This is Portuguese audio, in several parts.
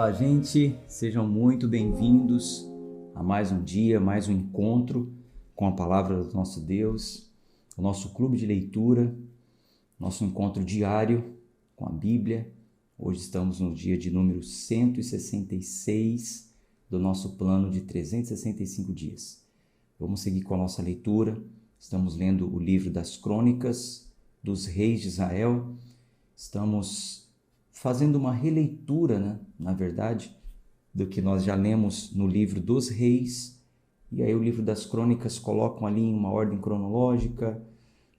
Olá, gente, sejam muito bem-vindos a mais um dia, mais um encontro com a palavra do nosso Deus, o nosso clube de leitura, nosso encontro diário com a Bíblia. Hoje estamos no dia de número 166 do nosso plano de 365 dias. Vamos seguir com a nossa leitura. Estamos lendo o livro das Crônicas dos Reis de Israel. Estamos fazendo uma releitura, na verdade, do que nós já lemos no livro dos Reis. E aí o livro das Crônicas colocam ali em uma ordem cronológica,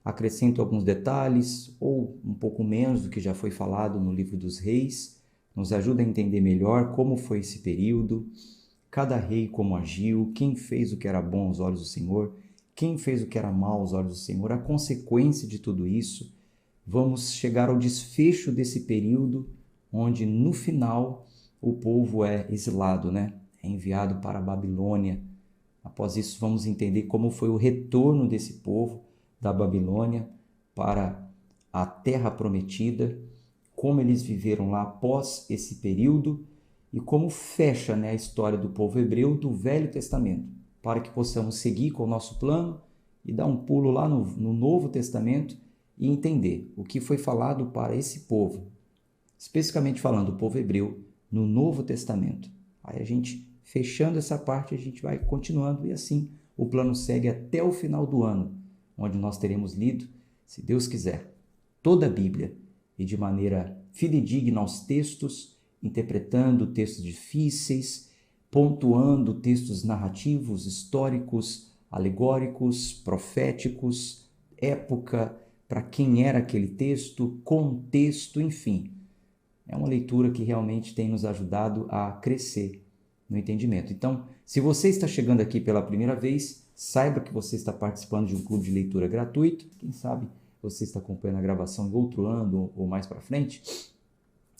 acrescentam alguns detalhes, ou um pouco menos do que já foi falado no livro dos Reis. Nos ajuda a entender melhor como foi esse período, cada rei como agiu, quem fez o que era bom aos olhos do Senhor, quem fez o que era mal aos olhos do Senhor, a consequência de tudo isso. Vamos chegar ao desfecho desse período, onde no final o povo é exilado, é enviado para a Babilônia. Após isso, vamos entender como foi o retorno desse povo da Babilônia para a Terra Prometida, como eles viveram lá após esse período e como fecha a história do povo hebreu do Velho Testamento, para que possamos seguir com o nosso plano e dar um pulo lá no Novo Testamento e entender o que foi falado para esse povo, especificamente falando do povo hebreu no Novo Testamento. Aí a gente, fechando essa parte, a gente vai continuando e assim o plano segue até o final do ano, onde nós teremos lido, se Deus quiser, toda a Bíblia e de maneira fidedigna aos textos, interpretando textos difíceis, pontuando textos narrativos, históricos, alegóricos, proféticos, época, para quem era aquele texto, contexto, enfim. É uma leitura que realmente tem nos ajudado a crescer no entendimento. Então, se você está chegando aqui pela primeira vez, saiba que você está participando de um clube de leitura gratuito. Quem sabe você está acompanhando a gravação em outro ano ou mais para frente.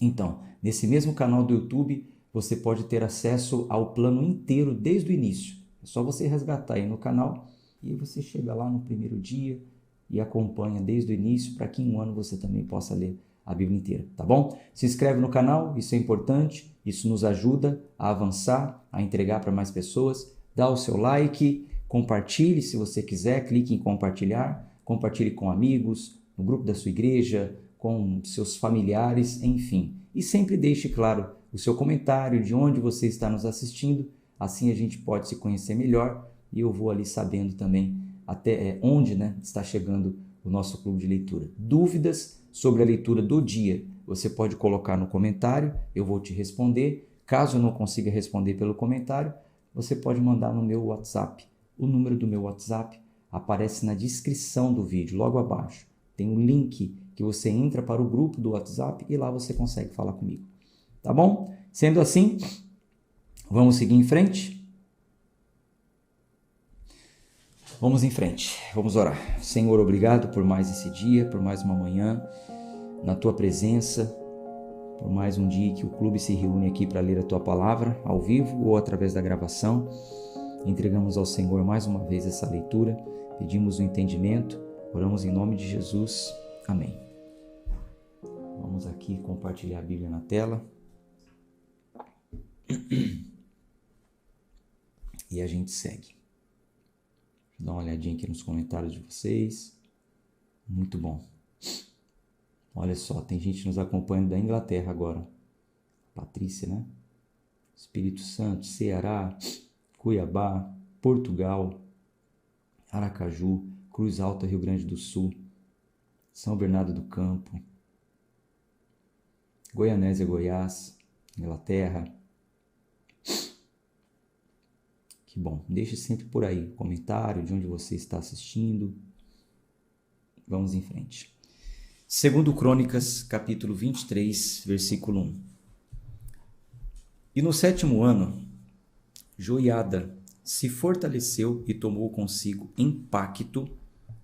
Então, nesse mesmo canal do YouTube, você pode ter acesso ao plano inteiro desde o início. É só você resgatar aí no canal e você chega lá no primeiro dia e acompanha desde o início para que em um ano você também possa ler a Bíblia inteira, tá bom? Se inscreve no canal, isso é importante, isso nos ajuda a avançar, a entregar para mais pessoas. Dá o seu like, compartilhe se você quiser, clique em compartilhar, compartilhe com amigos, no grupo da sua igreja, com seus familiares, enfim. E sempre deixe claro o seu comentário, de onde você está nos assistindo, assim a gente pode se conhecer melhor e eu vou ali sabendo também até onde está chegando o nosso clube de leitura. Dúvidas sobre a leitura do dia, você pode colocar no comentário, eu vou te responder. Caso eu não consiga responder pelo comentário, você pode mandar no meu WhatsApp. O número do meu WhatsApp aparece na descrição do vídeo, logo abaixo. Tem um link que você entra para o grupo do WhatsApp e lá você consegue falar comigo. Tá bom? Sendo assim, vamos seguir em frente? Vamos em frente, vamos orar. Senhor, obrigado por mais esse dia, por mais uma manhã na Tua presença, por mais um dia que o clube se reúne aqui para ler a Tua palavra, ao vivo ou através da gravação. Entregamos ao Senhor mais uma vez essa leitura, pedimos o entendimento, oramos em nome de Jesus. Amém. Vamos aqui compartilhar a Bíblia na tela. E a gente segue. Dá uma olhadinha aqui nos comentários de vocês. Muito bom. Olha só, tem gente nos acompanhando da Inglaterra agora. Patrícia, Espírito Santo, Ceará, Cuiabá, Portugal, Aracaju, Cruz Alta, Rio Grande do Sul, São Bernardo do Campo, Goianésia, Goiás, Inglaterra. Que bom, deixe sempre por aí um comentário de onde você está assistindo. Vamos em frente. 2 Crônicas, capítulo 23, versículo 1. E no 7º ano, Joiada se fortaleceu e tomou consigo em pacto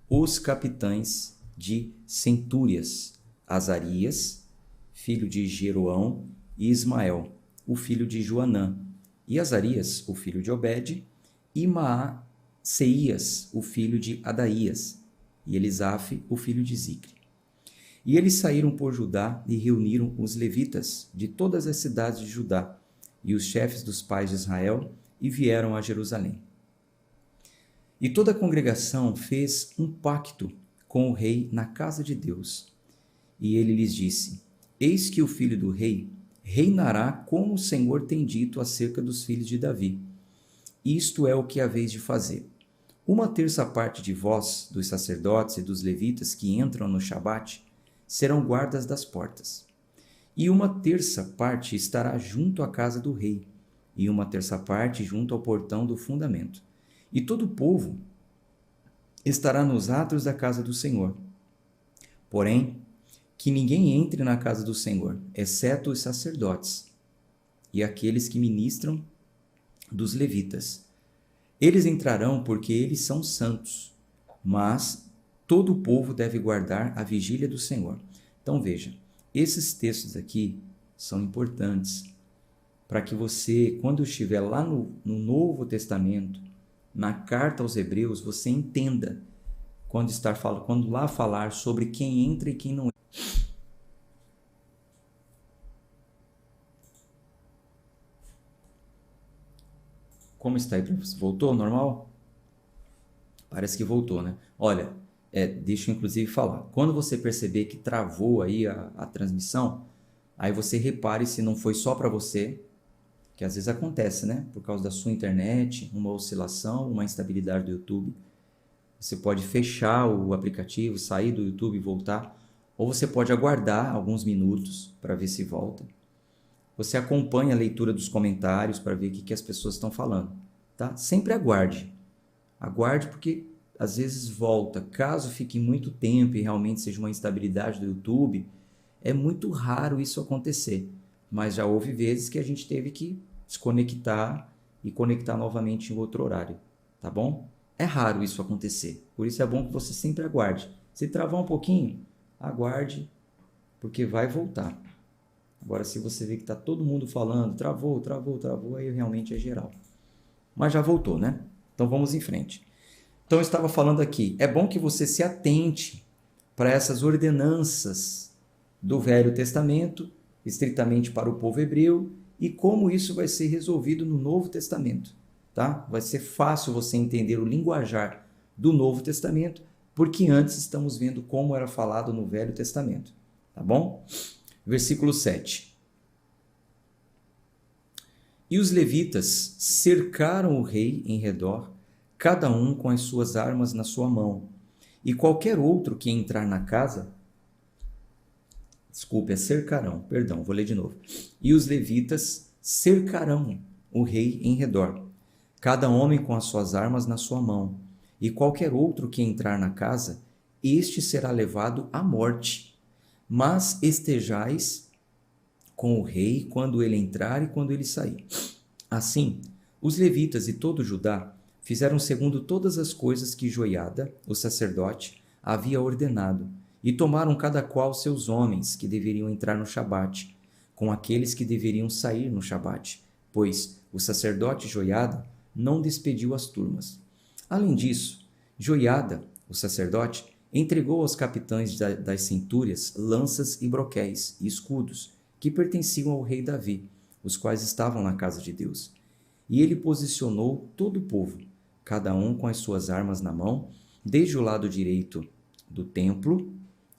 os capitães de centúrias, Azarias, filho de Jeroão, e Ismael, o filho de Joanã, e Azarias, o filho de Obed, e Maaseias, o filho de Adaías, e Elisaf, o filho de Zicre. E eles saíram por Judá e reuniram os levitas de todas as cidades de Judá, e os chefes dos pais de Israel e vieram a Jerusalém. E toda a congregação fez um pacto com o rei na casa de Deus. E ele lhes disse: Eis que o filho do rei reinará como o Senhor tem dito acerca dos filhos de Davi. Isto é o que haveis de fazer. Uma terça parte de vós, dos sacerdotes e dos levitas que entram no Shabat, serão guardas das portas. E uma terça parte estará junto à casa do rei, e uma terça parte junto ao portão do fundamento. E todo o povo estará nos átrios da casa do Senhor. Porém, que ninguém entre na casa do Senhor, exceto os sacerdotes e aqueles que ministram dos levitas. Eles entrarão porque eles são santos, mas todo o povo deve guardar a vigília do Senhor. Então veja, esses textos aqui são importantes para que você, quando estiver lá no Novo Testamento, na carta aos Hebreus, você entenda quando lá falar sobre quem entra e quem não entra. Como está aí? Voltou ao normal? Parece que voltou, né? Olha, deixa eu inclusive falar. Quando você perceber que travou aí a transmissão, aí você repare se não foi só para você, que às vezes acontece, né? Por causa da sua internet, uma oscilação, uma instabilidade do YouTube. Você pode fechar o aplicativo, sair do YouTube e voltar, ou você pode aguardar alguns minutos para ver se volta. Você acompanha a leitura dos comentários para ver o que as pessoas estão falando, tá? Sempre aguarde. Aguarde porque às vezes volta. Caso fique muito tempo e realmente seja uma instabilidade do YouTube, é muito raro isso acontecer. Mas já houve vezes que a gente teve que desconectar e conectar novamente em outro horário, tá bom? É raro isso acontecer. Por isso é bom que você sempre aguarde. Se travar um pouquinho, aguarde, porque vai voltar. Agora, se você vê que está todo mundo falando, travou, aí realmente é geral. Mas já voltou, né? Então vamos em frente. Então eu estava falando aqui, é bom que você se atente para essas ordenanças do Velho Testamento, estritamente para o povo hebreu, e como isso vai ser resolvido no Novo Testamento, tá? Vai ser fácil você entender o linguajar do Novo Testamento, porque antes estamos vendo como era falado no Velho Testamento, tá bom? Versículo 7. E os levitas cercaram o rei em redor, cada um com as suas armas na sua mão, e qualquer outro que entrar na casa... cercarão, perdão, vou ler de novo. E os levitas cercarão o rei em redor, cada homem com as suas armas na sua mão, e qualquer outro que entrar na casa, este será levado à morte. Mas estejais com o rei quando ele entrar e quando ele sair. Assim, os levitas e todo Judá fizeram segundo todas as coisas que Joiada, o sacerdote, havia ordenado, e tomaram cada qual seus homens que deveriam entrar no Shabat, com aqueles que deveriam sair no Shabat, pois o sacerdote Joiada não despediu as turmas. Além disso, Joiada, o sacerdote, entregou aos capitães das centúrias lanças e broquéis e escudos que pertenciam ao rei Davi, os quais estavam na casa de Deus. E ele posicionou todo o povo, cada um com as suas armas na mão, desde o lado direito do templo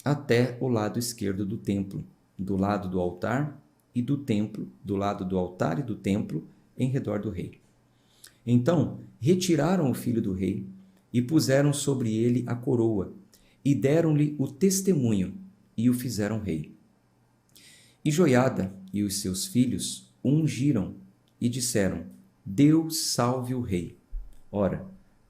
até o lado esquerdo do templo, do lado do altar e do templo, do lado do altar e do templo, em redor do rei. Então retiraram o filho do rei e puseram sobre ele a coroa, e deram-lhe o testemunho, e o fizeram rei. E Joiada e os seus filhos o ungiram, e disseram: Deus salve o rei. Ora,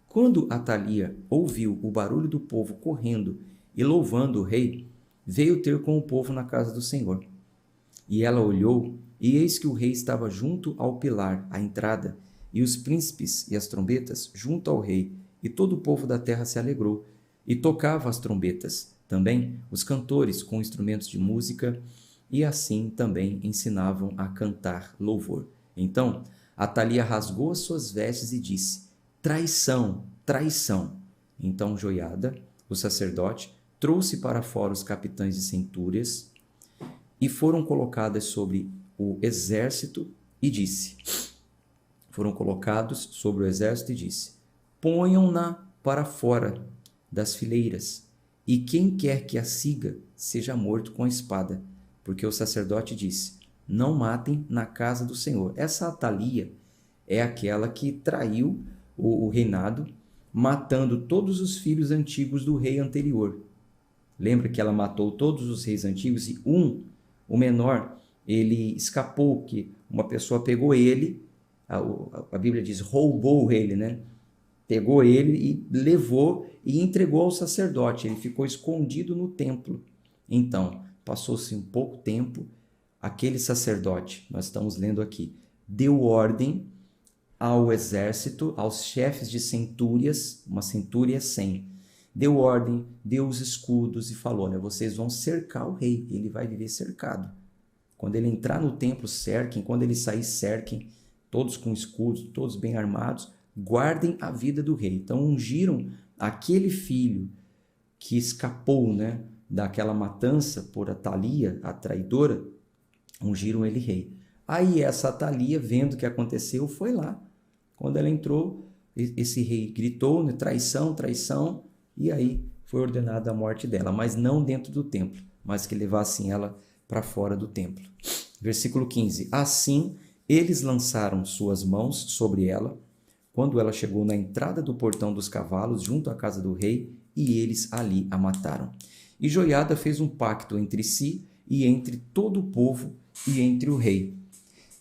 quando Atalia ouviu o barulho do povo correndo e louvando o rei, veio ter com o povo na casa do Senhor. E ela olhou, e eis que o rei estava junto ao pilar, à entrada, e os príncipes e as trombetas junto ao rei, e todo o povo da terra se alegrou, e tocava as trombetas, também os cantores com instrumentos de música, e assim também ensinavam a cantar louvor. Então Atalia rasgou as suas vestes e disse: Traição, traição! Então Joiada, o sacerdote, trouxe para fora os capitães de centúrias, e foram colocadas sobre o exército e disse, foram colocados sobre o exército e disse, ponham-na para fora das fileiras, e quem quer que a siga seja morto com a espada. Porque o sacerdote disse, não matem na casa do Senhor. Essa Atalia é aquela que traiu o reinado, matando todos os filhos antigos do rei anterior. Lembra que ela matou todos os reis antigos e o menor, ele escapou, que uma pessoa pegou ele, a Bíblia diz, roubou ele, né? Pegou ele e levou e entregou ao sacerdote. Ele ficou escondido no templo. Então, passou-se um pouco tempo, aquele sacerdote, nós estamos lendo aqui, deu ordem ao exército, aos chefes de centúrias, uma centúria é 100, deu ordem, deu os escudos e falou, né, vocês vão cercar o rei, ele vai viver cercado. Quando ele entrar no templo, cerquem, quando ele sair, cerquem, todos com escudos, todos bem armados, guardem a vida do rei. Então ungiram aquele filho que escapou, né, daquela matança por Atalia, a traidora, ungiram ele rei. Aí essa Atalia, vendo o que aconteceu, foi lá. Quando ela entrou, esse rei gritou, né, traição, traição, e aí foi ordenada a morte dela, mas não dentro do templo, mas que levassem ela para fora do templo. Versículo 15. Assim, eles lançaram suas mãos sobre ela, quando ela chegou na entrada do portão dos cavalos, junto à casa do rei, e eles ali a mataram. E Joiada fez um pacto entre si e entre todo o povo e entre o rei,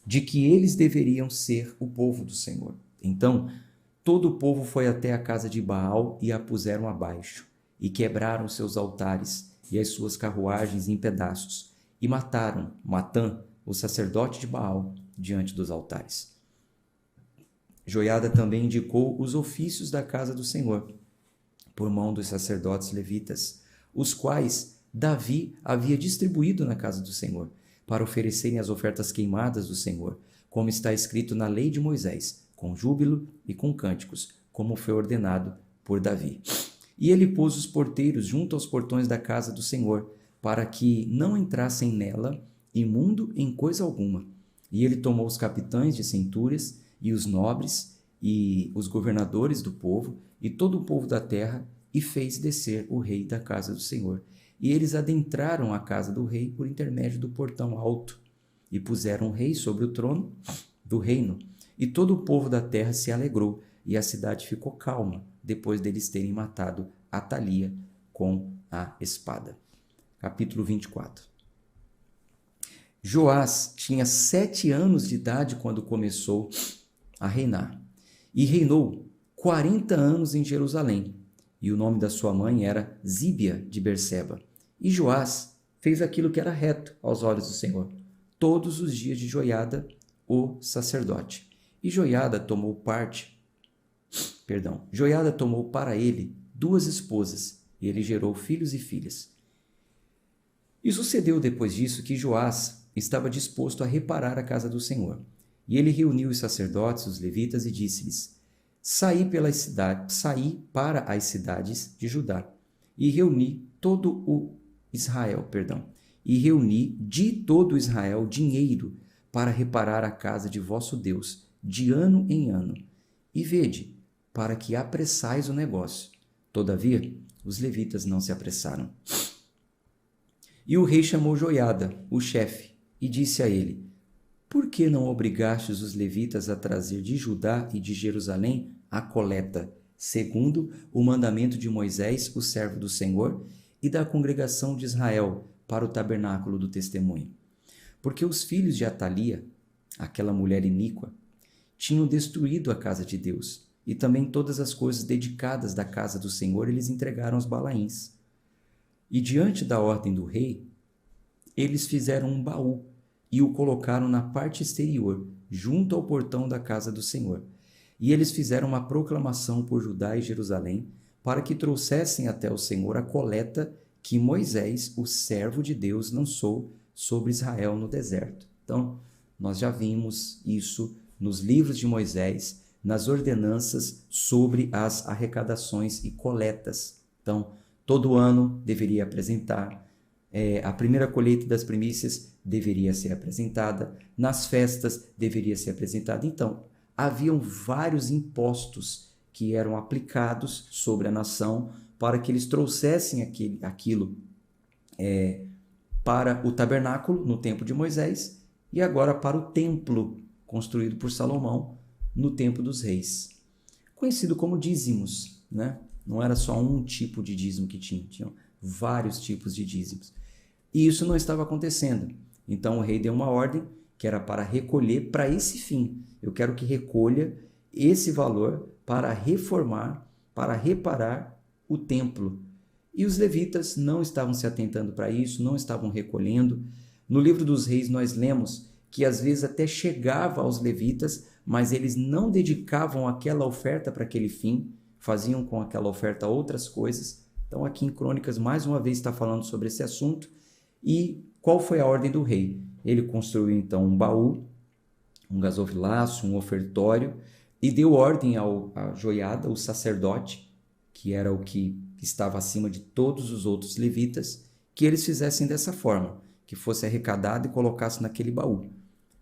de que eles deveriam ser o povo do Senhor. Então, todo o povo foi até a casa de Baal e a puseram abaixo, e quebraram seus altares e as suas carruagens em pedaços, e mataram Matã, o sacerdote de Baal, diante dos altares. Joiada também indicou os ofícios da casa do Senhor, por mão dos sacerdotes levitas, os quais Davi havia distribuído na casa do Senhor, para oferecerem as ofertas queimadas do Senhor, como está escrito na lei de Moisés, com júbilo e com cânticos, como foi ordenado por Davi. E ele pôs os porteiros junto aos portões da casa do Senhor, para que não entrassem nela imundo em coisa alguma. E ele tomou os capitães de centúrias e os nobres e os governadores do povo e todo o povo da terra e fez descer o rei da casa do Senhor. E eles adentraram a casa do rei por intermédio do portão alto e puseram o rei sobre o trono do reino. E todo o povo da terra se alegrou e a cidade ficou calma depois deles terem matado Atalia com a espada. Capítulo 24. Joás tinha 7 anos de idade quando começou a reinar e reinou 40 anos em Jerusalém. E o nome da sua mãe era Zíbia de Berseba. E Joás fez aquilo que era reto aos olhos do Senhor, todos os dias de Joiada, o sacerdote. E Joiada tomou para ele 2 esposas, e ele gerou filhos e filhas. E sucedeu depois disso que Joás estava disposto a reparar a casa do Senhor. E ele reuniu os sacerdotes, os levitas, e disse-lhes, saí para as cidades de Judá, e reuni de todo o Israel dinheiro para reparar a casa de vosso Deus, de ano em ano. E vede, para que apressais o negócio. Todavia, os levitas não se apressaram. E o rei chamou Joiada, o chefe, e disse a ele, por que não obrigastes os levitas a trazer de Judá e de Jerusalém a coleta, segundo o mandamento de Moisés, o servo do Senhor, e da congregação de Israel, para o tabernáculo do testemunho? Porque os filhos de Atalia, aquela mulher iníqua, tinham destruído a casa de Deus, e também todas as coisas dedicadas da casa do Senhor eles entregaram aos Balaíns. E diante da ordem do rei, eles fizeram um baú e o colocaram na parte exterior, junto ao portão da casa do Senhor. E eles fizeram uma proclamação por Judá e Jerusalém, para que trouxessem até o Senhor a coleta que Moisés, o servo de Deus, lançou sobre Israel no deserto. Então, nós já vimos isso nos livros de Moisés, nas ordenanças sobre as arrecadações e coletas. Então, todo ano deveria apresentar a primeira colheita das primícias deveria ser apresentada, nas festas deveria ser apresentada. Então, haviam vários impostos que eram aplicados sobre a nação para que eles trouxessem aquilo para o tabernáculo no tempo de Moisés e agora para o templo construído por Salomão no tempo dos reis. Conhecido como dízimos, né? Não era só um tipo de dízimo que tinham vários tipos de dízimos. E isso não estava acontecendo. Então o rei deu uma ordem que era para recolher para esse fim. Eu quero que recolha esse valor para reformar, para reparar o templo. E os levitas não estavam se atentando para isso, não estavam recolhendo. No livro dos reis nós lemos que às vezes até chegava aos levitas, mas eles não dedicavam aquela oferta para aquele fim, faziam com aquela oferta outras coisas. Então aqui em Crônicas mais uma vez está falando sobre esse assunto. E qual foi a ordem do rei? Ele construiu então um baú, um gasofilácio, um ofertório, e deu ordem a Joiada, o sacerdote, que era o que estava acima de todos os outros levitas, que eles fizessem dessa forma, que fosse arrecadado e colocasse naquele baú.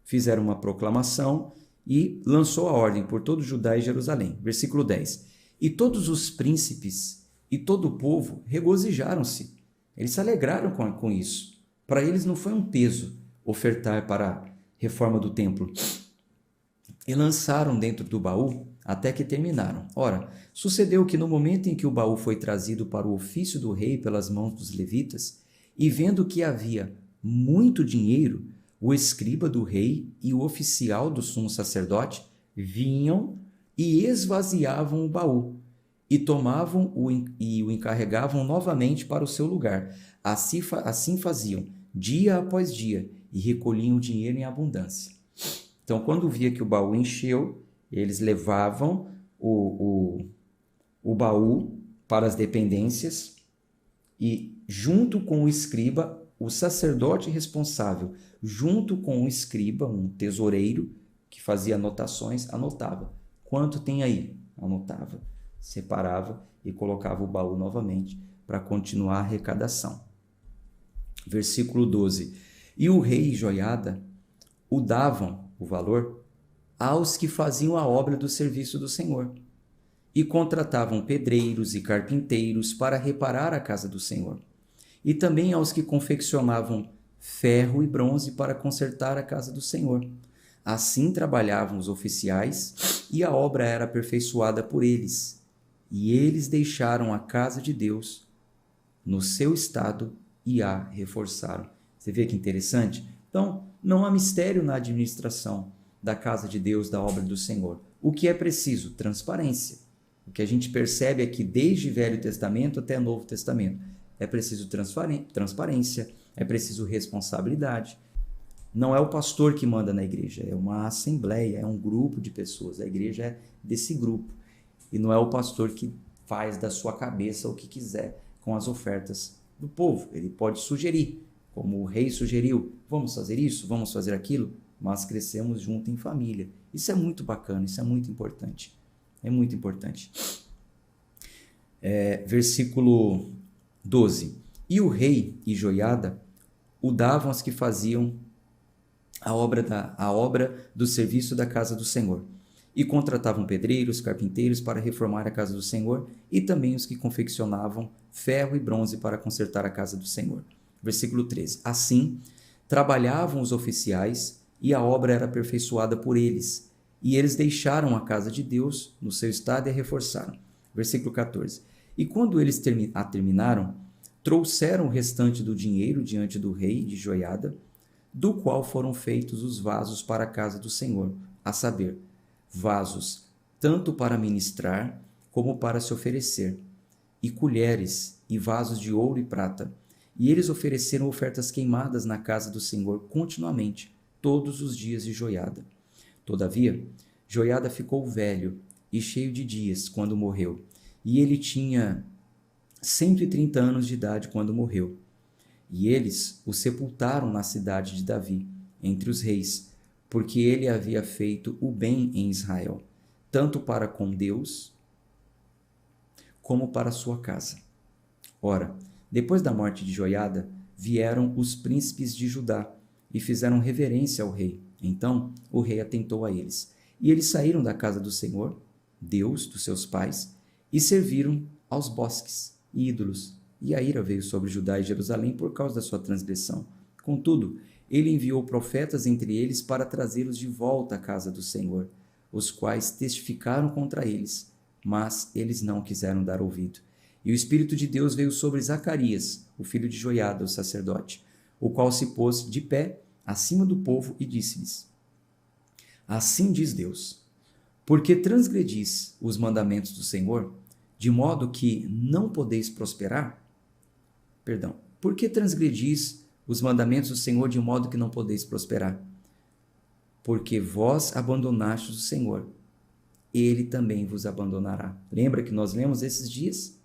Fizeram uma proclamação e lançou a ordem por todo Judá e Jerusalém. Versículo 10. E todos os príncipes e todo o povo regozijaram-se. Eles se alegraram com isso. Para eles não foi um peso ofertar para a reforma do templo. E lançaram dentro do baú até que terminaram. Ora, sucedeu que no momento em que o baú foi trazido para o ofício do rei pelas mãos dos levitas, e vendo que havia muito dinheiro, o escriba do rei e o oficial do sumo sacerdote vinham e esvaziavam o baú, e tomavam e o encarregavam novamente para o seu lugar. Assim faziam, dia após dia, e recolhiam o dinheiro em abundância. Então, quando via que o baú encheu, eles levavam o baú para as dependências e, junto com o escriba, o sacerdote responsável, junto com o escriba, um tesoureiro, que fazia anotações, anotava. Quanto tem aí? Anotava, separava e colocava o baú novamente para continuar a arrecadação. Versículo 12. E o rei e Joiada o davam, o valor, aos que faziam a obra do serviço do Senhor, e contratavam pedreiros e carpinteiros para reparar a casa do Senhor, e também aos que confeccionavam ferro e bronze para consertar a casa do Senhor. Assim trabalhavam os oficiais, e a obra era aperfeiçoada por eles, e eles deixaram a casa de Deus no seu estado e a reforçaram. Você vê que interessante? Então, não há mistério na administração da casa de Deus, da obra do Senhor. O que é preciso? Transparência. O que a gente percebe aqui desde o Velho Testamento até o Novo Testamento. É preciso transparência, é preciso responsabilidade. Não é o pastor que manda na igreja, é uma assembleia, é um grupo de pessoas. A igreja é desse grupo. E não é o pastor que faz da sua cabeça o que quiser com as ofertas do povo. Ele pode sugerir, como o rei sugeriu, vamos fazer isso, vamos fazer aquilo, mas crescemos junto em família. Isso é muito bacana, isso é muito importante. É muito importante. Versículo 12. E o rei e Joiada o davam aos que faziam a obra do serviço da casa do Senhor, e contratavam pedreiros, carpinteiros para reformar a casa do Senhor, e também os que confeccionavam ferro e bronze para consertar a casa do Senhor. Versículo 13. Assim, trabalhavam os oficiais, e a obra era aperfeiçoada por eles, e eles deixaram a casa de Deus no seu estado e a reforçaram. Versículo 14. E quando eles a terminaram, trouxeram o restante do dinheiro diante do rei de Joiada, do qual foram feitos os vasos para a casa do Senhor, a saber, vasos tanto para ministrar como para se oferecer, e colheres e vasos de ouro e prata. E eles ofereceram ofertas queimadas na casa do Senhor continuamente, todos os dias de Joiada. Todavia, Joiada ficou velho e cheio de dias quando morreu, e ele tinha 130 anos de idade quando morreu. E eles o sepultaram na cidade de Davi, entre os reis, porque ele havia feito o bem em Israel, tanto para com Deus como para sua casa. Ora, depois da morte de Joiada, vieram os príncipes de Judá e fizeram reverência ao rei. Então o rei atentou a eles. E eles saíram da casa do Senhor, Deus dos seus pais, e serviram aos bosques e ídolos. E a ira veio sobre Judá e Jerusalém por causa da sua transgressão. Contudo, ele enviou profetas entre eles para trazê-los de volta à casa do Senhor, os quais testificaram contra eles, mas eles não quiseram dar ouvido. E o Espírito de Deus veio sobre Zacarias, o filho de Joiada, o sacerdote, o qual se pôs de pé acima do povo e disse-lhes: Assim diz Deus, porque transgredis os mandamentos do Senhor, de modo que não podeis prosperar? Por que transgredis os mandamentos do Senhor de modo que não podeis prosperar? Porque vós abandonastes o Senhor, ele também vos abandonará. Lembra que nós lemos esses dias?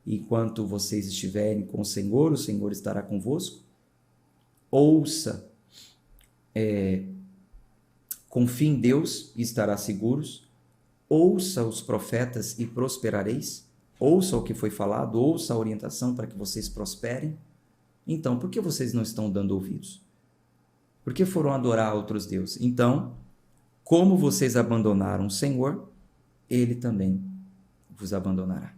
Enquanto vocês estiverem com o Senhor estará convosco. Ouça, confie em Deus e estará seguros. Ouça os profetas e prosperareis. Ouça o que foi falado, ouça a orientação para que vocês prosperem. Então, por que vocês não estão dando ouvidos? Por que foram adorar outros deuses? Então, como vocês abandonaram o Senhor, ele também vos abandonará.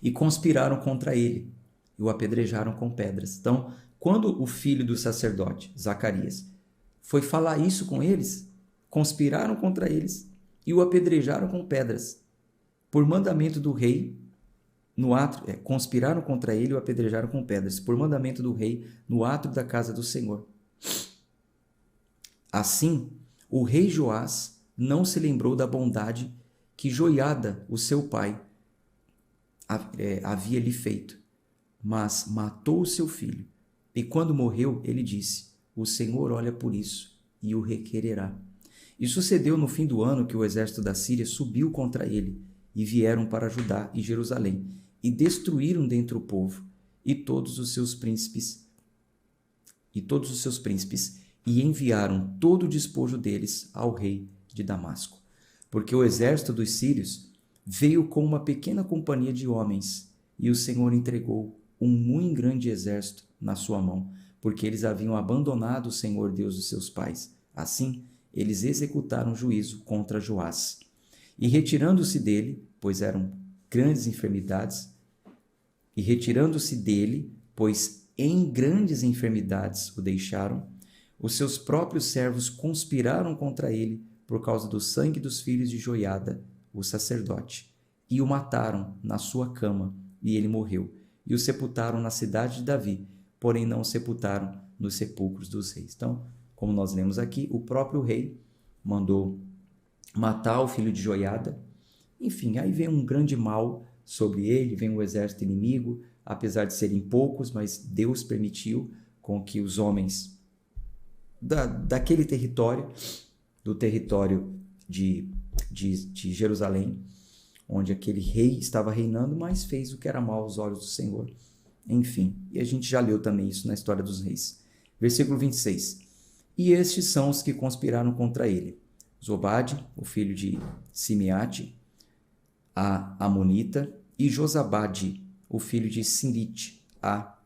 E conspiraram contra ele, e o apedrejaram com pedras. Então, quando o filho do sacerdote, Zacarias, foi falar isso com eles, conspiraram contra eles e o apedrejaram com pedras. Por mandamento do rei, conspiraram contra ele e o apedrejaram com pedras, por mandamento do rei, no átrio da casa do Senhor. Assim, o rei Joás não se lembrou da bondade que Joiada, o seu pai, havia lhe feito, mas matou o seu filho. E quando morreu, ele disse: O Senhor olha por isso e o requererá. E sucedeu no fim do ano que o exército da Síria subiu contra ele, e vieram para Judá e Jerusalém, e destruíram dentre o povo e todos os seus príncipes, e enviaram todo o despojo deles ao rei de Damasco. Porque o exército dos sírios veio com uma pequena companhia de homens, e o Senhor entregou um muito grande exército na sua mão, porque eles haviam abandonado o Senhor Deus dos seus pais. Assim, eles executaram juízo contra Joás. E retirando-se dele, pois eram grandes enfermidades, pois em grandes enfermidades o deixaram, os seus próprios servos conspiraram contra ele por causa do sangue dos filhos de Joiada, o sacerdote, e o mataram na sua cama, e ele morreu. E o sepultaram na cidade de Davi, porém não o sepultaram nos sepulcros dos reis. Então, como nós lemos aqui, o próprio rei mandou matar o filho de Joiada. Enfim, aí vem um grande mal sobre ele, vem um exército inimigo, apesar de serem poucos, mas Deus permitiu com que os homens daquele território, do território de Jerusalém, onde aquele rei estava reinando, mas fez o que era mal aos olhos do Senhor. Enfim, e a gente já leu também isso na história dos reis. Versículo 26. E estes são os que conspiraram contra ele: Zobade, o filho de Simeate, a Amonita, e Josabade, o filho de Sinrite, a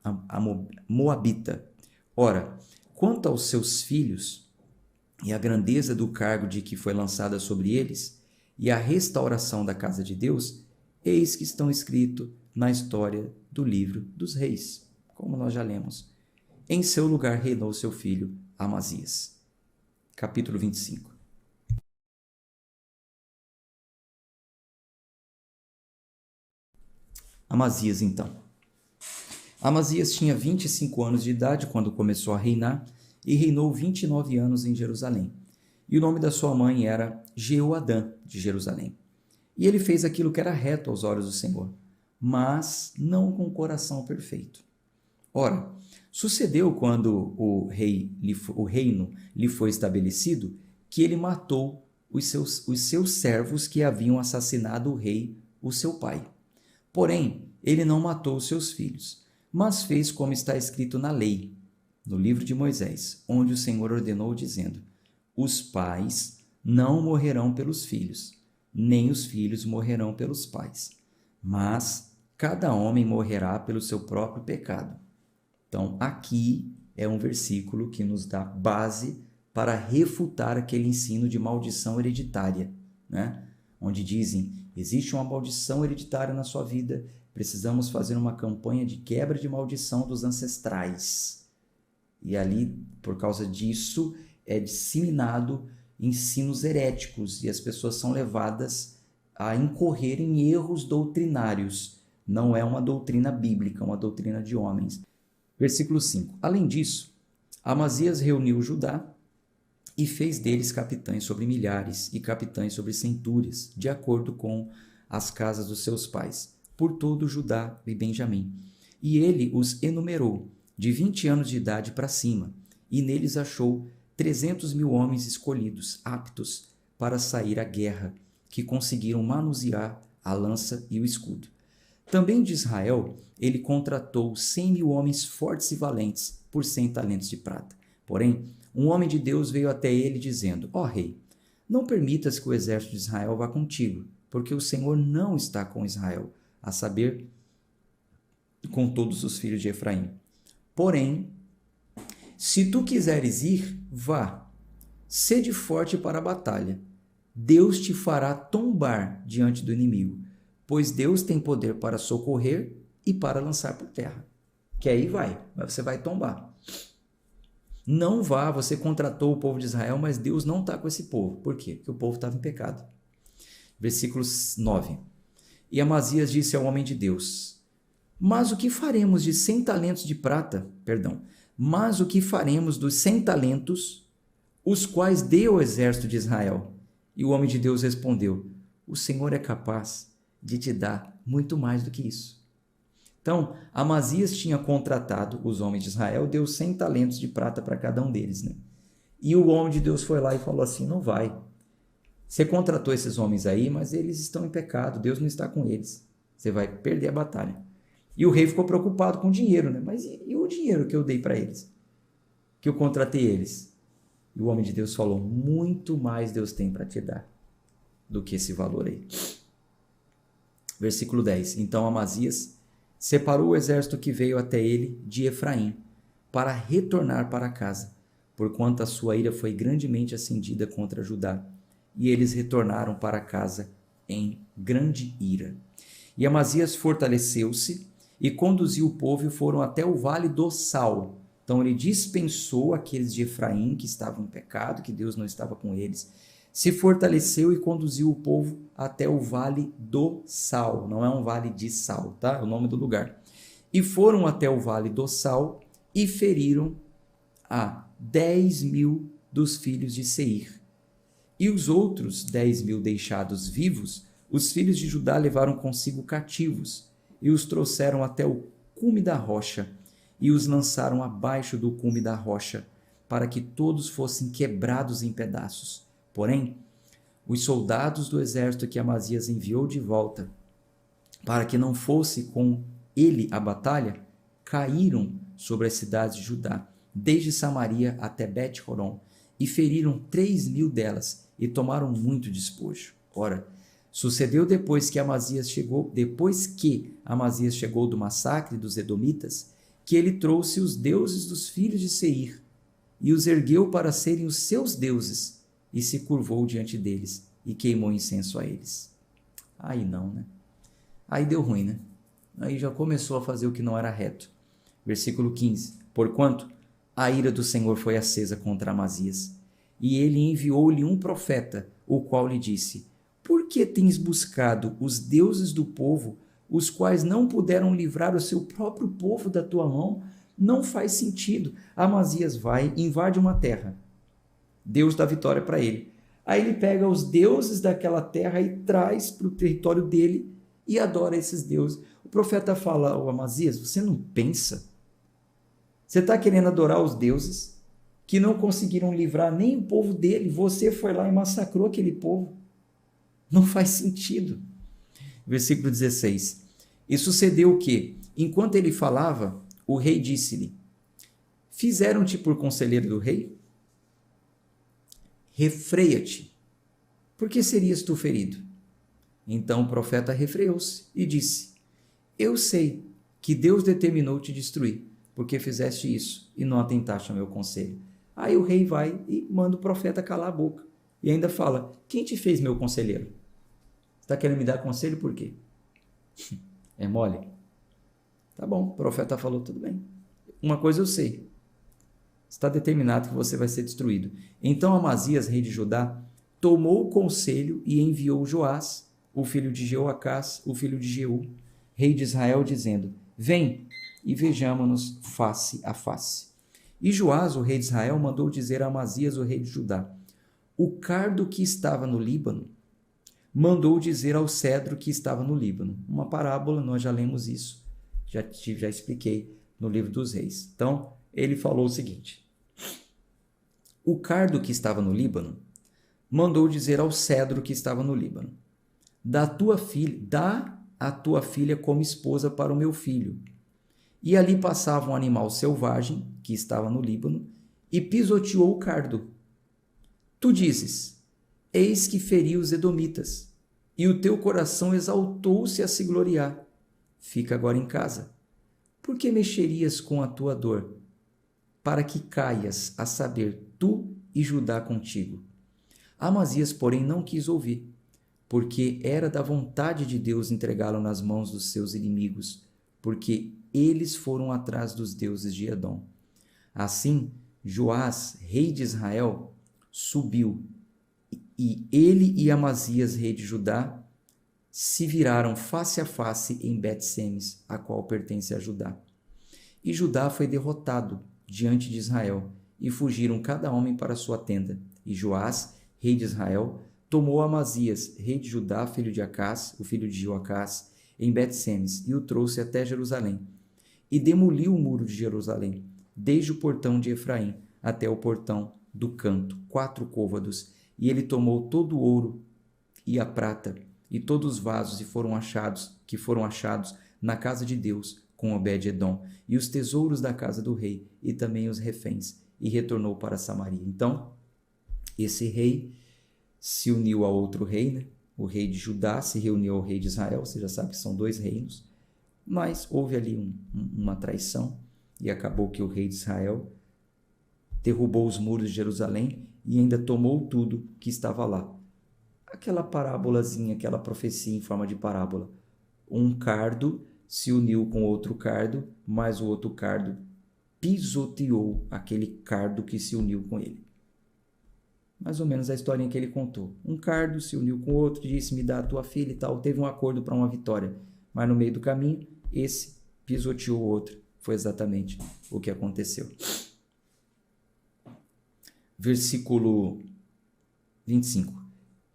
Moabita. Ora, quanto aos seus filhos e a grandeza do cargo de que foi lançada sobre eles, e a restauração da casa de Deus, eis que estão escritos na história do livro dos reis, como nós já lemos. Em seu lugar reinou seu filho Amazias. Capítulo 25. Amazias, então. Amazias tinha 25 anos de idade quando começou a reinar e reinou 29 anos em Jerusalém. E o nome da sua mãe era Jeoadã de Jerusalém. E ele fez aquilo que era reto aos olhos do Senhor, mas não com o coração perfeito. Ora, sucedeu quando o reino lhe foi estabelecido, que ele matou os seus servos que haviam assassinado o rei, o seu pai. Porém, ele não matou os seus filhos, mas fez como está escrito na lei, no livro de Moisés, onde o Senhor ordenou, dizendo: os pais não morrerão pelos filhos, nem os filhos morrerão pelos pais, mas cada homem morrerá pelo seu próprio pecado. Então, aqui é um versículo que nos dá base para refutar aquele ensino de maldição hereditária, né? Onde dizem, existe uma maldição hereditária na sua vida, precisamos fazer uma campanha de quebra de maldição dos ancestrais. E ali, por causa disso, é disseminado ensinos heréticos e as pessoas são levadas a incorrer em erros doutrinários. Não é uma doutrina bíblica, é uma doutrina de homens. Versículo 5. Além disso, Amazias reuniu Judá e fez deles capitães sobre milhares e capitães sobre centúrias, de acordo com as casas dos seus pais, por todo Judá e Benjamim. E ele os enumerou, de 20 anos de idade para cima, e neles achou 300.000 homens escolhidos, aptos para sair à guerra, que conseguiram manusear a lança e o escudo. Também de Israel, ele contratou 100.000 homens fortes e valentes por 100 talentos de prata. Porém, um homem de Deus veio até ele dizendo, ó rei, não permitas que o exército de Israel vá contigo, porque o Senhor não está com Israel, a saber, com todos os filhos de Efraim. Porém, se tu quiseres ir, vá, sede forte para a batalha. Deus te fará tombar diante do inimigo, pois Deus tem poder para socorrer e para lançar por terra. Que aí vai, mas você vai tombar. Não vá, você contratou o povo de Israel, mas Deus não está com esse povo. Por quê? Porque o povo estava em pecado. Versículo 9. E Amazias disse ao homem de Deus, mas o que faremos de 100 talentos de prata? Mas o que faremos dos 100 talentos, os quais deu ao exército de Israel? E o homem de Deus respondeu, o Senhor é capaz de te dar muito mais do que isso. Então, Amazias tinha contratado os homens de Israel, deu 100 talentos de prata para cada um deles, né? E o homem de Deus foi lá e falou assim, não vai. Você contratou esses homens aí, mas eles estão em pecado, Deus não está com eles. Você vai perder a batalha. E o rei ficou preocupado com o dinheiro, né? Mas e o dinheiro que eu dei para eles? Que eu contratei eles? E o homem de Deus falou, muito mais Deus tem para te dar do que esse valor aí. Versículo 10. Então Amazias separou o exército que veio até ele de Efraim, para retornar para casa, porquanto a sua ira foi grandemente acendida contra Judá, e eles retornaram para casa em grande ira. E Amazias fortaleceu-se e conduziu o povo e foram até o vale do Sal. Então ele dispensou aqueles de Efraim que estavam em pecado, que Deus não estava com eles, se fortaleceu e conduziu o povo até o Vale do Sal. Não é um vale de sal, tá? É o nome do lugar. E foram até o Vale do Sal e feriram a 10.000 dos filhos de Seir. E os outros 10.000 deixados vivos, os filhos de Judá levaram consigo cativos e os trouxeram até o cume da rocha e os lançaram abaixo do cume da rocha, para que todos fossem quebrados em pedaços. Porém, os soldados do exército que Amazias enviou de volta, para que não fosse com ele a batalha, caíram sobre as cidades de Judá, desde Samaria até Bet-Horon, e feriram 3.000 delas, e tomaram muito despojo. Ora, sucedeu depois que Amazias chegou do massacre dos edomitas, que ele trouxe os deuses dos filhos de Seir, e os ergueu para serem os seus deuses, e se curvou diante deles e queimou incenso a eles. Aí não, né? Aí deu ruim, né? Aí já começou a fazer o que não era reto. Versículo 15. Porquanto a ira do Senhor foi acesa contra Amazias, e ele enviou-lhe um profeta, o qual lhe disse, por que tens buscado os deuses do povo, os quais não puderam livrar o seu próprio povo da tua mão? Não faz sentido. Amazias vai, invade uma terra, Deus dá vitória para ele. Aí ele pega os deuses daquela terra e traz para o território dele e adora esses deuses. O profeta fala ao Amazias, você não pensa? Você está querendo adorar os deuses que não conseguiram livrar nem o povo dele. Você foi lá e massacrou aquele povo. Não faz sentido. Versículo 16. E sucedeu o quê? Enquanto ele falava, o rei disse-lhe, fizeram-te por conselheiro do rei? Refreia-te, porque serias tu ferido? Então o profeta refreou-se e disse, eu sei que Deus determinou te destruir, porque fizeste isso e não atentaste ao meu conselho. Aí o rei vai e manda o profeta calar a boca. E ainda fala, quem te fez meu conselheiro? Está querendo me dar conselho por quê? É mole? Tá bom, o profeta falou, tudo bem. Uma coisa eu sei, está determinado que você vai ser destruído. Então Amazias, rei de Judá, tomou o conselho e enviou Joás, o filho de Jeoacás, o filho de Jeú, rei de Israel, dizendo, vem e vejamo-nos face a face. E Joás, o rei de Israel, mandou dizer a Amazias, o rei de Judá, o cardo que estava no Líbano, mandou dizer ao cedro que estava no Líbano. Uma parábola, nós já lemos isso, já expliquei no livro dos reis. Então, ele falou o seguinte, o cardo que estava no Líbano mandou dizer ao cedro que estava no Líbano, dá a tua filha como esposa para o meu filho. E ali passava um animal selvagem, que estava no Líbano, e pisoteou o cardo. Tu dizes, eis que feri os edomitas, e o teu coração exaltou-se a se gloriar. Fica agora em casa. Por que mexerias com a tua dor? Para que caias, a saber, tu e Judá contigo. Amazias, porém, não quis ouvir, porque era da vontade de Deus entregá-lo nas mãos dos seus inimigos, porque eles foram atrás dos deuses de Edom. Assim, Joás, rei de Israel, subiu, e ele e Amazias, rei de Judá, se viraram face a face em Bet-Semes, a qual pertence a Judá. E Judá foi derrotado diante de Israel, e fugiram cada homem para sua tenda. E Joás, rei de Israel, tomou Amazias, rei de Judá, filho de Acás, o filho de Joacás, em Bet-Semes, e o trouxe até Jerusalém. E demoliu o muro de Jerusalém, desde o portão de Efraim até o portão do canto, 4 côvados, e ele tomou todo o ouro e a prata, e todos os vasos que foram achados na casa de Deus, com Obed-edom, e os tesouros da casa do rei, e também os reféns, e retornou para Samaria. Então, esse rei se uniu a outro rei, né? O rei de Judá se reuniu ao rei de Israel, você já sabe que são 2 reinos, mas houve ali uma traição, e acabou que o rei de Israel derrubou os muros de Jerusalém e ainda tomou tudo que estava lá. Aquela parábolazinha, aquela profecia em forma de parábola. Um cardo se uniu com outro cardo, mas o outro cardo pisoteou aquele cardo que se uniu com ele. Mais ou menos a historinha que ele contou. Um cardo se uniu com o outro, disse, me dá a tua filha e tal. Teve um acordo para uma vitória. Mas no meio do caminho, esse pisoteou o outro. Foi exatamente o que aconteceu. Versículo 25.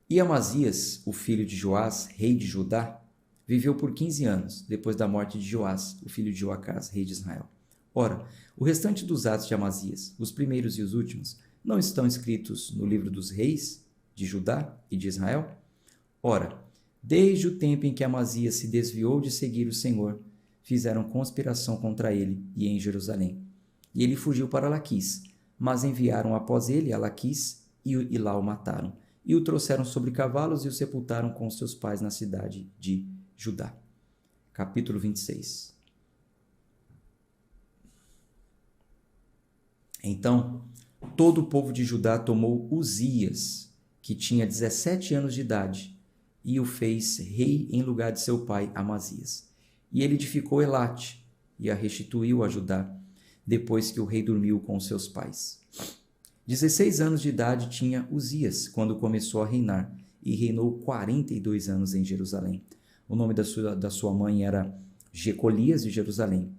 E Amazias, o filho de Joás, rei de Judá, viveu por 15 anos, depois da morte de Joás, o filho de Joacás, rei de Israel. Ora, o restante dos atos de Amazias, os primeiros e os últimos, não estão escritos no livro dos reis de Judá e de Israel? Ora, desde o tempo em que Amazias se desviou de seguir o Senhor, fizeram conspiração contra ele e em Jerusalém. E ele fugiu para Laquis, mas enviaram após ele a Laquis e lá o mataram. E o trouxeram sobre cavalos e o sepultaram com seus pais na cidade de Judá. Capítulo 26. Então, todo o povo de Judá tomou Uzias, que tinha 17 anos de idade, e o fez rei em lugar de seu pai Amazias. E ele edificou Elate e a restituiu a Judá, depois que o rei dormiu com seus pais. 16 anos de idade tinha Uzias quando começou a reinar, e reinou 42 anos em Jerusalém. O nome da sua mãe era Jecolias de Jerusalém.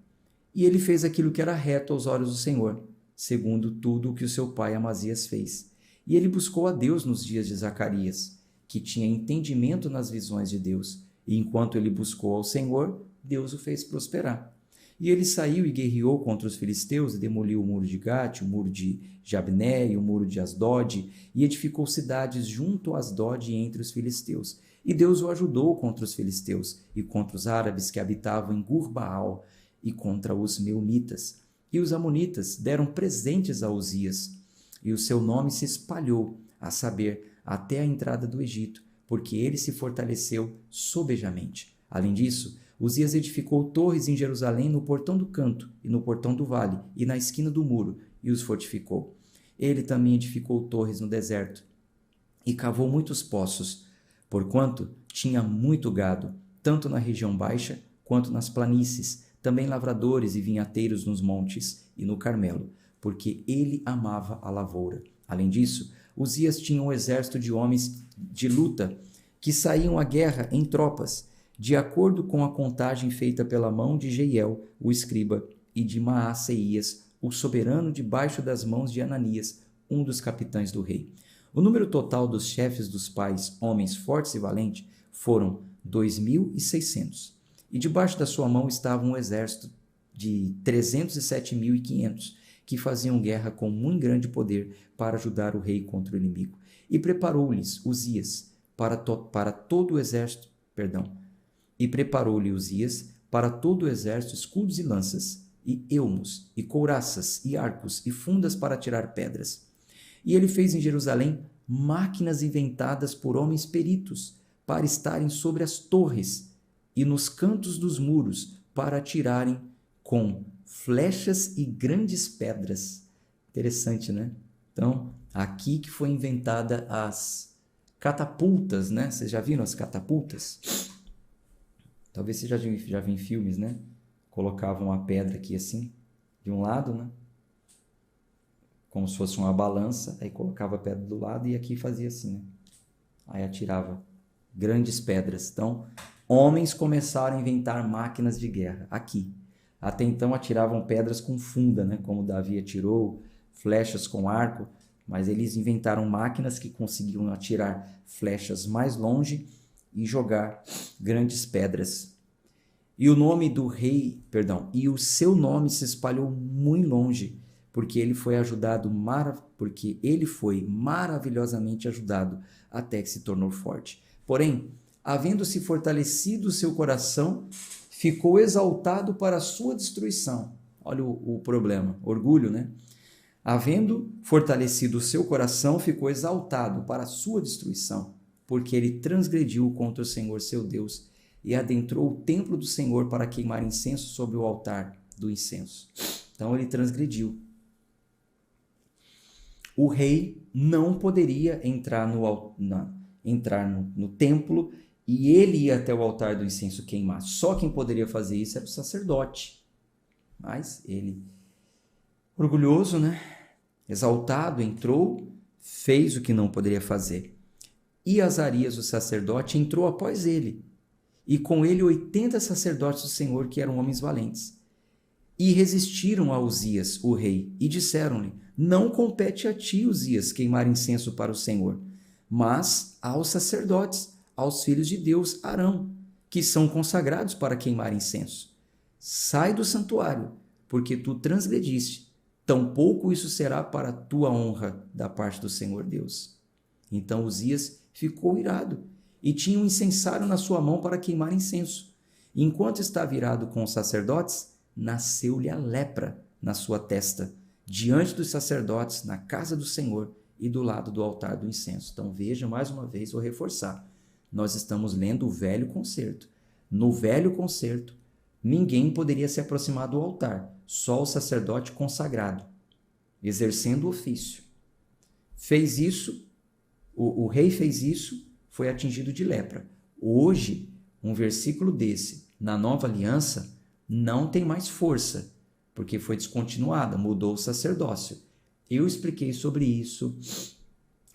E ele fez aquilo que era reto aos olhos do Senhor, segundo tudo o que o seu pai Amazias fez. E ele buscou a Deus nos dias de Zacarias, que tinha entendimento nas visões de Deus. E enquanto ele buscou ao Senhor, Deus o fez prosperar. E ele saiu e guerreou contra os filisteus, e demoliu o muro de Gate, o muro de Jabné e o muro de Asdod, e edificou cidades junto a Asdod e entre os filisteus. E Deus o ajudou contra os filisteus, e contra os árabes que habitavam em Gur-Baal, e contra os meunitas. E os amonitas deram presentes a Uzias, e o seu nome se espalhou, a saber, até a entrada do Egito, porque ele se fortaleceu sobejamente. Além disso, Uzias edificou torres em Jerusalém no portão do canto e no portão do vale e na esquina do muro e os fortificou. Ele também edificou torres no deserto e cavou muitos poços, porquanto tinha muito gado, tanto na região baixa quanto nas planícies, também lavradores e vinhateiros nos montes e no Carmelo, porque ele amava a lavoura. Além disso, Uzias tinha um exército de homens de luta que saíam à guerra em tropas, de acordo com a contagem feita pela mão de Jeiel, o escriba, e de Maaseias, o soberano, debaixo das mãos de Ananias, um dos capitães do rei. O número total dos chefes dos pais, homens fortes e valentes, foram 2.600. E debaixo da sua mão estava um exército de 307.500, que faziam guerra com muito grande poder para ajudar o rei contra o inimigo. E preparou-lhes Uzias para todo o exército, e preparou-lhe Uzias para todo o exército escudos e lanças, e elmos, e couraças, e arcos, e fundas para tirar pedras. E ele fez em Jerusalém máquinas inventadas por homens peritos, para estarem sobre as torres e nos cantos dos muros, para atirarem com flechas e grandes pedras. Interessante, né? Então, aqui que foi inventada as catapultas, né? Vocês já viram as catapultas? Talvez você já viu em filmes, né? Colocavam a pedra aqui assim, de um lado, né? Como se fosse uma balança, aí colocava a pedra do lado e aqui fazia assim, né? Aí atirava grandes pedras. Então, homens começaram a inventar máquinas de guerra aqui. Até então atiravam pedras com funda, né? Como Davi atirou, flechas com arco, mas eles inventaram máquinas que conseguiam atirar flechas mais longe e jogar grandes pedras. E o nome do rei, e o seu nome se espalhou muito longe, porque ele foi maravilhosamente ajudado até que se tornou forte. Porém, havendo-se fortalecido o seu coração, ficou exaltado para a sua destruição. Olha o problema, orgulho, né? Havendo fortalecido o seu coração, ficou exaltado para a sua destruição, porque ele transgrediu contra o Senhor seu Deus e adentrou o templo do Senhor para queimar incenso sobre o altar do incenso. Então ele transgrediu. O rei não poderia entrar no templo e ele ia até o altar do incenso queimar. Só quem poderia fazer isso era o sacerdote. Mas ele, orgulhoso, né? Exaltado, entrou, fez o que não poderia fazer. E Azarias, o sacerdote, entrou após ele, e com ele 80 sacerdotes do Senhor, que eram homens valentes. E resistiram a Uzias, o rei, e disseram-lhe: não compete a ti, Uzias, queimar incenso para o Senhor, mas aos sacerdotes, aos filhos de Deus, Arão, que são consagrados para queimar incenso. Sai do santuário, porque tu transgrediste. Tampouco isso será para a tua honra da parte do Senhor Deus. Então Uzias ficou irado e tinha um incensário na sua mão para queimar incenso. Enquanto estava irado com os sacerdotes, nasceu-lhe a lepra na sua testa, diante dos sacerdotes, na casa do Senhor e do lado do altar do incenso. Então veja, mais uma vez, vou reforçar. Nós estamos lendo o Velho Concerto. No Velho Concerto, ninguém poderia se aproximar do altar, só o sacerdote consagrado, exercendo o ofício. Fez isso, o rei fez isso, foi atingido de lepra. Hoje, um versículo desse, na Nova Aliança, não tem mais força, porque foi descontinuada, mudou o sacerdócio. Eu expliquei sobre isso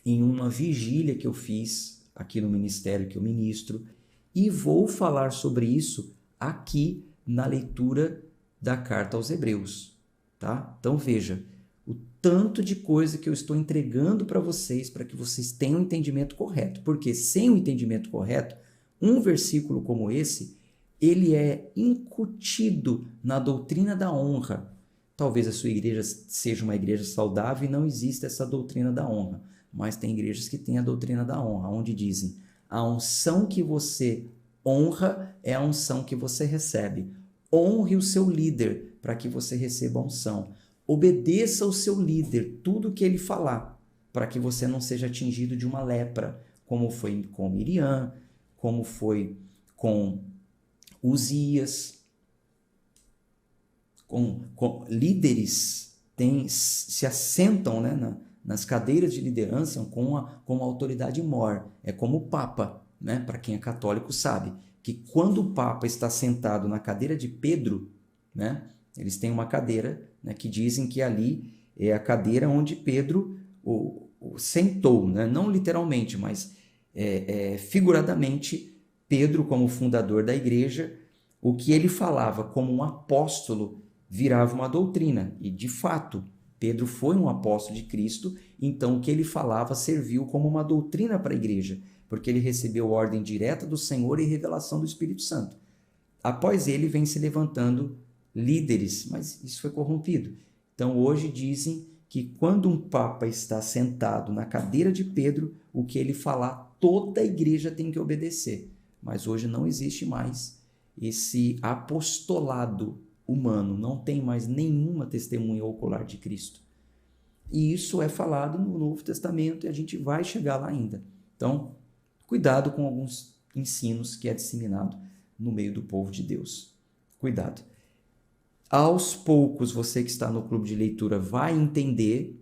em uma vigília que eu fiz aqui no ministério que eu ministro, e vou falar sobre isso aqui na leitura da carta aos Hebreus, tá? Então veja, o tanto de coisa que eu estou entregando para vocês que vocês tenham o entendimento correto, porque sem o entendimento correto, um versículo como esse, ele é incutido na doutrina da honra. Talvez a sua igreja seja uma igreja saudável e não exista essa doutrina da honra, mas tem igrejas que têm a doutrina da honra, onde dizem: a unção que você honra é a unção que você recebe. Honre o seu líder para que você receba a unção. Obedeça ao seu líder, tudo que ele falar, para que você não seja atingido de uma lepra, como foi com Miriam, como foi com Uzias, com líderes se assentam, né, nas cadeiras de liderança com a autoridade maior. É como o Papa, né, para quem é católico sabe, que quando o Papa está sentado na cadeira de Pedro, né, eles têm uma cadeira, né, que dizem que ali é a cadeira onde Pedro sentou, né, não literalmente, mas figuradamente, Pedro, como fundador da igreja, o que ele falava como um apóstolo virava uma doutrina. E, de fato, Pedro foi um apóstolo de Cristo, então o que ele falava serviu como uma doutrina para a igreja, porque ele recebeu ordem direta do Senhor e revelação do Espírito Santo. Após ele, vem se levantando líderes, mas isso foi corrompido. Então, hoje dizem que quando um papa está sentado na cadeira de Pedro, o que ele falar, toda a igreja tem que obedecer. Mas hoje não existe mais esse apostolado humano, não tem mais nenhuma testemunha ocular de Cristo. E isso é falado no Novo Testamento e a gente vai chegar lá ainda. Então, cuidado com alguns ensinos que é disseminado no meio do povo de Deus. Cuidado. Aos poucos, você que está no clube de leitura vai entender.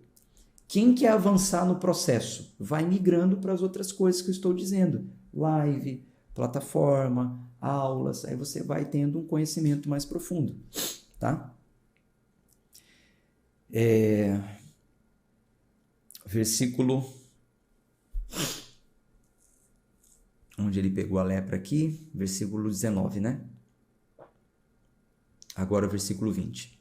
Quem quer avançar no processo vai migrando para as outras coisas que eu estou dizendo. Live, plataforma, aulas, aí você vai tendo um conhecimento mais profundo, tá? Versículo... onde ele pegou a lepra aqui, versículo 19, né? Agora o versículo 20.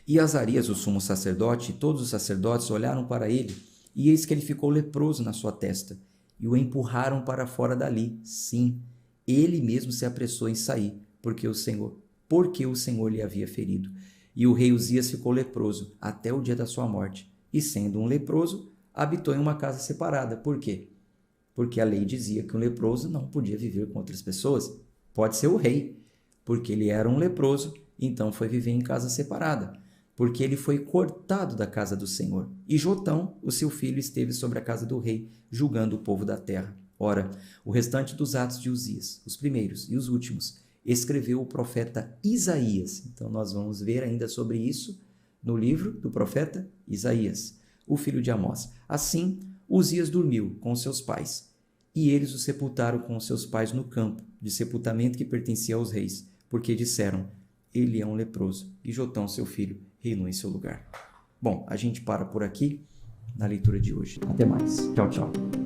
E Azarias, o sumo sacerdote, e todos os sacerdotes olharam para ele, e eis que ele ficou leproso na sua testa, e o empurraram para fora dali. Sim, ele mesmo se apressou em sair, porque o Senhor lhe havia ferido. E o rei Uzias ficou leproso até o dia da sua morte, e sendo um leproso, habitou em uma casa separada. Por quê? Porque a lei dizia que um leproso não podia viver com outras pessoas. Pode ser o rei, porque ele era um leproso, então foi viver em casa separada, porque ele foi cortado da casa do Senhor. E Jotão, o seu filho, esteve sobre a casa do rei, julgando o povo da terra. Ora, o restante dos atos de Uzias, os primeiros e os últimos, escreveu o profeta Isaías. Então nós vamos ver ainda sobre isso no livro do profeta Isaías, o filho de Amós. Assim, Uzias dormiu com seus pais, e eles o sepultaram com seus pais no campo de sepultamento que pertencia aos reis, porque disseram: ele é um leproso, e Jotão, seu filho, reinou em seu lugar. Bom, a gente para por aqui na leitura de hoje. Até mais. Tchau, tchau.